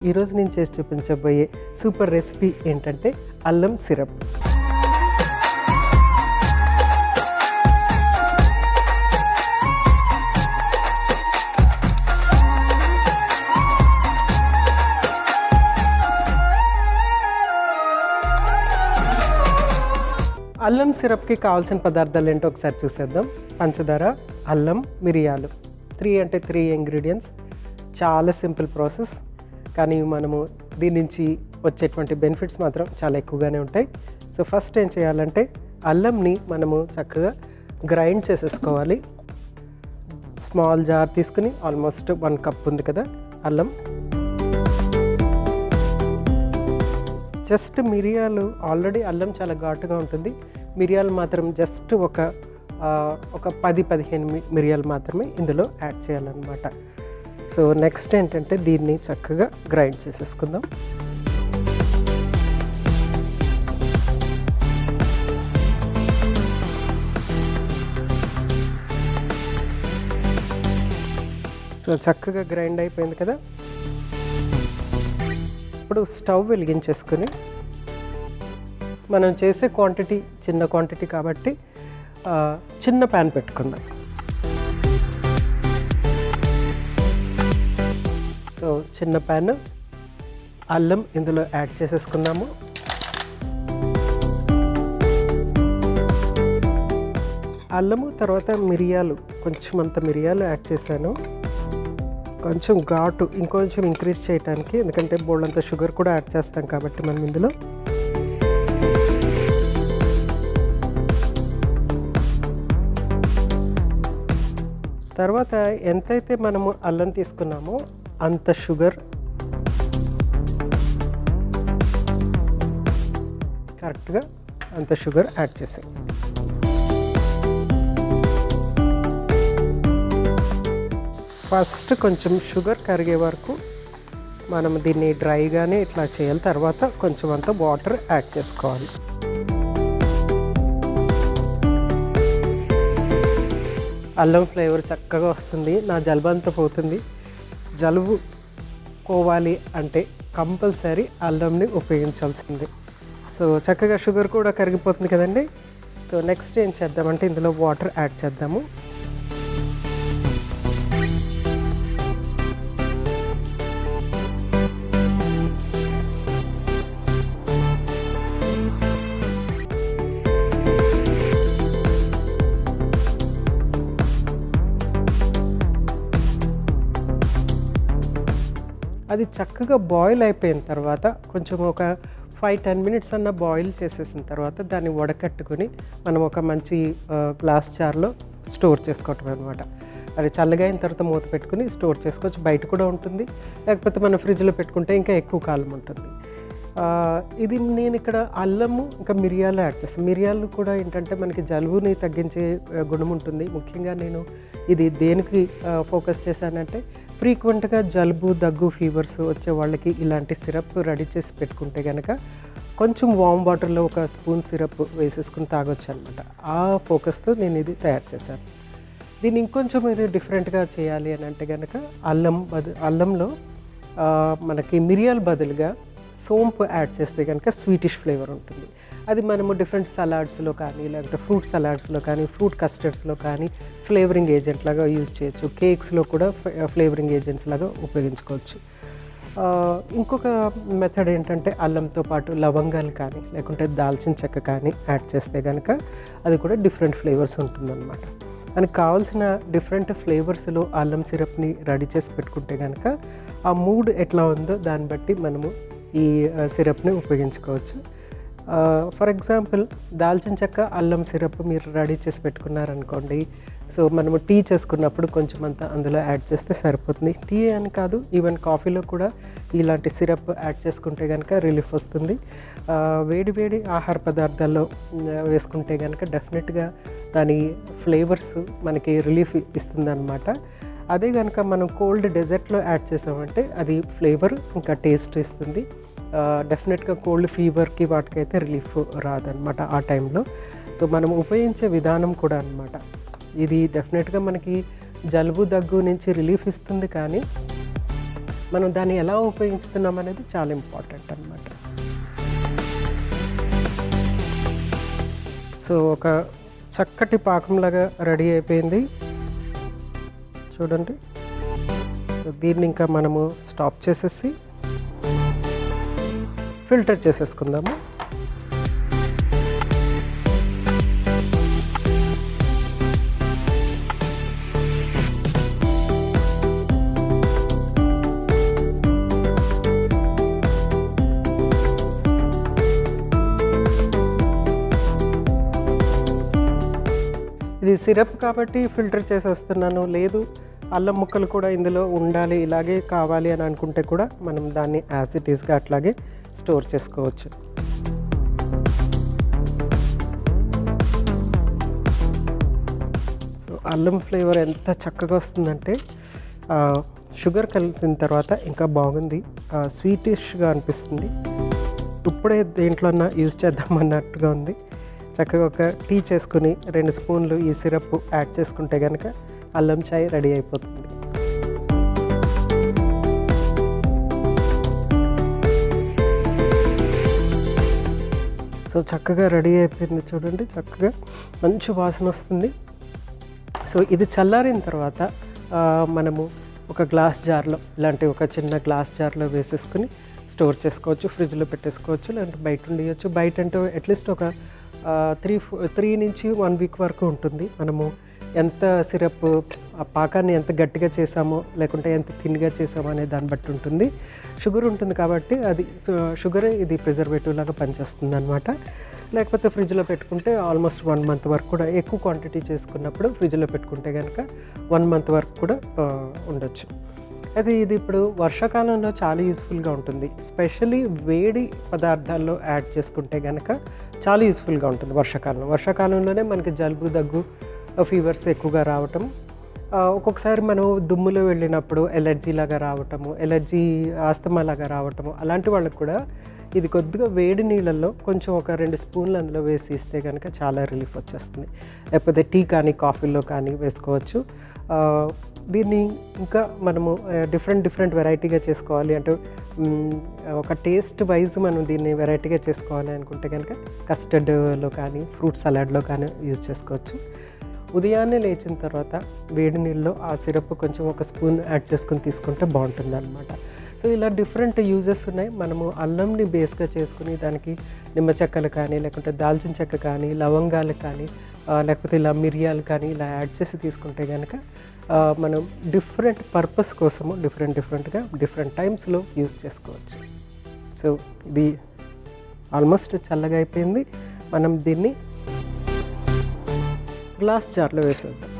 ఈరోజు నేను చేసి చూపించబోయే సూపర్ రెసిపీ ఏంటంటే అల్లం సిరప్. అల్లం సిరప్కి కావాల్సిన పదార్థాలు ఏంటో ఒకసారి చూసేద్దాం. పంచదార, అల్లం, మిరియాలు, 3 ఇంగ్రీడియంట్స్. చాలా సింపుల్ ప్రాసెస్, కానీ మనము దీని నుంచి వచ్చేటువంటి బెనిఫిట్స్ మాత్రం చాలా ఎక్కువగానే ఉంటాయి. సో ఫస్ట్ ఏం చేయాలంటే అల్లంని మనము చక్కగా గ్రైండ్ చేసేసుకోవాలి. స్మాల్ జార్ తీసుకుని ఆల్మోస్ట్ 1 కప్ ఉంది కదా అల్లం. జస్ట్ మిరియాలు, ఆల్రెడీ అల్లం చాలా ఘాటుగా ఉంటుంది. మిరియాలు మాత్రం జస్ట్ ఒక 10-15 మిరియాలు మాత్రమే ఇందులో యాడ్ చేయాలన్నమాట. సో నెక్స్ట్ ఏంటంటే దీన్ని చక్కగా గ్రైండ్ చేసేసుకుందాం. సో చక్కగా గ్రైండ్ అయిపోయింది కదా. ఇప్పుడు స్టవ్ వెలిగించేసుకుని మనం చేసే క్వాంటిటీ చిన్న క్వాంటిటీ కాబట్టి చిన్న ప్యాన్ పెట్టుకుందాం. సో చిన్న ప్యాన్, అల్లం ఇందులో యాడ్ చేసేసుకున్నాము. అల్లము తర్వాత మిరియాలు, కొంచెం అంత మిరియాలు యాడ్ చేశాను. కొంచెం ఘాటు ఇంకొంచెం ఇంక్రీజ్ చేయడానికి, ఎందుకంటే బోల్డంత షుగర్ కూడా యాడ్ చేస్తాం కాబట్టి మనం ఇందులో. తర్వాత ఎంతైతే మనము అల్లం తీసుకున్నామో అంత షుగర్, కరెక్ట్గా అంత షుగర్ యాడ్ చేసాం. ఫస్ట్ కొంచెం షుగర్ కరిగే వరకు మనం దీన్ని డ్రైగానే ఇట్లా చేయాలి. తర్వాత కొంచెం అంత వాటర్ యాడ్ చేసుకోవాలి. అల్లం ఫ్లేవర్ చక్కగా వస్తుంది. నా జలుబు అంతా పోతుంది. జలుబు పోవాలి అంటే కంపల్సరీ అల్లంని ఉపయోగించాల్సింది. సో చక్కగా షుగర్ కూడా కరిగిపోతుంది కదండి. సో నెక్స్ట్ ఏం చేద్దామంటే ఇందులో వాటర్ యాడ్ చేద్దాము. అది చక్కగా బాయిల్ అయిపోయిన తర్వాత కొంచెం ఒక 5-10 మినిట్స్ అన్న బాయిల్ చేసేసిన తర్వాత దాన్ని వడకట్టుకుని మనం ఒక మంచి గ్లాస్ జార్లో స్టోర్ చేసుకోవటం అనమాట. అది చల్లగా అయిన తర్వాత మూత పెట్టుకుని స్టోర్ చేసుకోవచ్చు. బయట కూడా ఉంటుంది, లేకపోతే మనం ఫ్రిడ్జ్లో పెట్టుకుంటే ఇంకా ఎక్కువ కాలం ఉంటుంది. ఇది నేను ఇక్కడ అల్లము ఇంకా మిరియాలు యాడ్ చేస్తాను. మిరియాలు కూడా ఏంటంటే మనకి జలుబుని తగ్గించే గుణం ఉంటుంది. ముఖ్యంగా నేను ఇది దేనికి ఫోకస్ చేశానంటే, ఫ్రీక్వెంట్గా జలుబు, దగ్గు, ఫీవర్స్ వచ్చే వాళ్ళకి ఇలాంటి సిరప్ రెడీ చేసి పెట్టుకుంటే కనుక కొంచెం వామ్ వాటర్లో ఒక స్పూన్ సిరప్ వేసేసుకుని తాగొచ్చు అనమాట. ఆ ఫోకస్తో నేను ఇది తయారు చేశాను. దీన్ని ఇంకొంచెం ఇది డిఫరెంట్గా చేయాలి అని అంటే కనుక అల్లంలో మనకి మిరియాల బదులుగా సోంపు యాడ్ చేస్తే కనుక స్వీటిష్ ఫ్లేవర్ ఉంటుంది. అది మనము డిఫరెంట్ సలాడ్స్లో కానీ, లేకపోతే ఫ్రూట్ సలాడ్స్లో కానీ, ఫ్రూట్ కస్టర్డ్స్లో కానీ ఫ్లేవరింగ్ ఏజెంట్ లాగా యూజ్ చేయొచ్చు. కేక్స్లో కూడా ఫ్లేవరింగ్ ఏజెంట్స్ లాగా ఉపయోగించుకోవచ్చు. ఇంకొక మెథడ్ ఏంటంటే అల్లంతో పాటు లవంగాలు కానీ, లేకుంటే దాల్చిన చెక్క కానీ యాడ్ చేస్తే కనుక అది కూడా డిఫరెంట్ ఫ్లేవర్స్ ఉంటుందన్నమాట. మనకు కావాల్సిన డిఫరెంట్ ఫ్లేవర్స్లో అల్లం సిరప్ని రెడీ చేసి పెట్టుకుంటే కనుక ఆ మూడ్ ఎట్లా ఉందో దాన్ని బట్టి మనము ఈ సిరప్ని ఉపయోగించుకోవచ్చు. ఫర్ ఎగ్జాంపుల్ దాల్చిన చెక్క అల్లం సిరప్ మీరు రెడీ చేసి పెట్టుకున్నారనుకోండి. సో మనము టీ చేసుకున్నప్పుడు కొంచెం అంతా అందులో యాడ్ చేస్తే సరిపోతుంది. టీ అని కాదు, ఈవెన్ కాఫీలో కూడా ఇలాంటి సిరప్ యాడ్ చేసుకుంటే కనుక రిలీఫ్ వస్తుంది. వేడి వేడి ఆహార పదార్థాల్లో వేసుకుంటే కనుక డెఫినెట్గా దాని ఫ్లేవర్స్ మనకి రిలీఫ్ ఇస్తుంది అనమాట. అదే కనుక మనం కోల్డ్ డెజర్ట్లో యాడ్ చేసామంటే అది ఫ్లేవర్ ఇంకా టేస్ట్ ఇస్తుంది. డెఫినెట్గా కోల్డ్ ఫీవర్కి వాటికైతే రిలీఫ్ రాదనమాట ఆ టైంలో. సో మనం ఉపయోగించే విధానం కూడా అనమాట. ఇది డెఫినెట్గా మనకి జలుబు, దగ్గు నుంచి రిలీఫ్ ఇస్తుంది, కానీ మనం దాన్ని ఎలా ఉపయోగించుతున్నాం అనేది చాలా ఇంపార్టెంట్ అనమాట. సో ఒక చక్కటి పాకంలాగా రెడీ అయిపోయింది చూడండి. సో దీన్ని ఇంకా మనము స్టాప్ చేసేసి ఫిల్టర్ చేసేసుకుందాము. ఇది సిరప్ కాబట్టి ఫిల్టర్ చేసేస్తున్నాను, లేదు అల్లం ముక్కలు కూడా ఇందులో ఉండాలి, ఇలాగే కావాలి అని అనుకుంటే కూడా మనం దాన్ని యాజ్ ఇట్ ఈస్గా అట్లాగే స్టోర్ చేసుకోవచ్చు. సో అల్లం ఫ్లేవర్ ఎంత చక్కగా వస్తుందంటే షుగర్ కలిసిన తర్వాత ఇంకా బాగుంది, స్వీటిష్గా అనిపిస్తుంది. ఇప్పుడే దేంట్లోన్నా యూజ్ చేద్దామన్నట్టుగా ఉంది. చక్కగా ఒక టీ చేసుకుని 2 స్పూన్లు ఈ సిరప్ యాడ్ చేసుకుంటే కనుక అల్లం చాయ్ రెడీ అయిపోతుంది. సో చక్కగా రెడీ అయిపోయింది చూడండి, చక్కగా మంచి వాసన వస్తుంది. సో ఇది చల్లారిన తర్వాత మనము ఒక గ్లాస్ జార్లో, ఇలాంటి ఒక చిన్న గ్లాస్ జార్లో వేసేసుకుని స్టోర్ చేసుకోవచ్చు, ఫ్రిడ్జ్లో పెట్టేసుకోవచ్చు, లేదంటే బయట ఉండవచ్చు. బయట అంటే అట్లీస్ట్ ఒక 3 నుంచి 1 వీక్ వరకు ఉంటుంది. మనము ఎంత సిరప్ ఆ పాకాన్ని ఎంత గట్టిగా చేసామో లేకుంటే ఎంత థిన్గా చేసామో అనే దాన్ని బట్టి ఉంటుంది. షుగర్ ఉంటుంది కాబట్టి అది షుగరే ఇది ప్రిజర్వేటివ్ లాగా పనిచేస్తుంది అనమాట. లేకపోతే ఫ్రిడ్జ్లో పెట్టుకుంటే ఆల్మోస్ట్ 1 మంత్ వరకు కూడా, ఎక్కువ క్వాంటిటీ చేసుకున్నప్పుడు ఫ్రిడ్జ్లో పెట్టుకుంటే కనుక 1 మంత్ వరకు కూడా ఉండొచ్చు. అది ఇది ఇప్పుడు వర్షాకాలంలో చాలా యూస్ఫుల్గా ఉంటుంది. స్పెషలీ వేడి పదార్థాల్లో యాడ్ చేసుకుంటే కనుక చాలా యూస్ఫుల్గా ఉంటుంది వర్షాకాలంలోనే మనకి జలుబు, దగ్గు, ఫీవర్స్ ఎక్కువగా రావటం, ఒక్కొక్కసారి మనం దుమ్ములో వెళ్ళినప్పుడు ఎలర్జీ లాగా రావటము, ఆస్తమా లాగా రావటము, అలాంటి వాళ్ళకి కూడా ఇది కొద్దిగా వేడి నీళ్ళల్లో కొంచెం ఒక 2 స్పూన్లు అందులో వేసి ఇస్తే కనుక చాలా రిలీఫ్ వచ్చేస్తుంది. లేకపోతే టీ కానీ కాఫీలో కానీ వేసుకోవచ్చు. దీన్ని ఇంకా మనము డిఫరెంట్ వెరైటీగా చేసుకోవాలి అంటే ఒక టేస్ట్ వైజ్ మనం దీన్ని వెరైటీగా చేసుకోవాలి అనుకుంటే కనుక కస్టర్డ్లో కానీ ఫ్రూట్ సలాడ్లో కానీ యూజ్ చేసుకోవచ్చు. ఉదయాన్నే లేచిన తర్వాత వేడి నీళ్ళలో ఆ సిరప్ కొంచెం ఒక స్పూన్ యాడ్ చేసుకుని తీసుకుంటే బాగుంటుంది అనమాట. సో ఇలా డిఫరెంట్ యూజెస్ ఉన్నాయి. మనము అల్లంని బేస్గా చేసుకుని దానికి నిమ్మ చెక్కలు కానీ, లేకుంటే దాల్చిన చెక్క కానీ, లవంగాలు కానీ, లేకపోతే ఇలా మిరియాలు కానీ ఇలా యాడ్ చేసి తీసుకుంటే కనుక మనం డిఫరెంట్ పర్పస్ కోసము డిఫరెంట్గా డిఫరెంట్ టైమ్స్లో యూజ్ చేసుకోవచ్చు. సో ఇది ఆల్మోస్ట్ చల్లగా అయిపోయింది. మనం దీన్ని గ్లాస్ జార్లో వేసేద్దాం.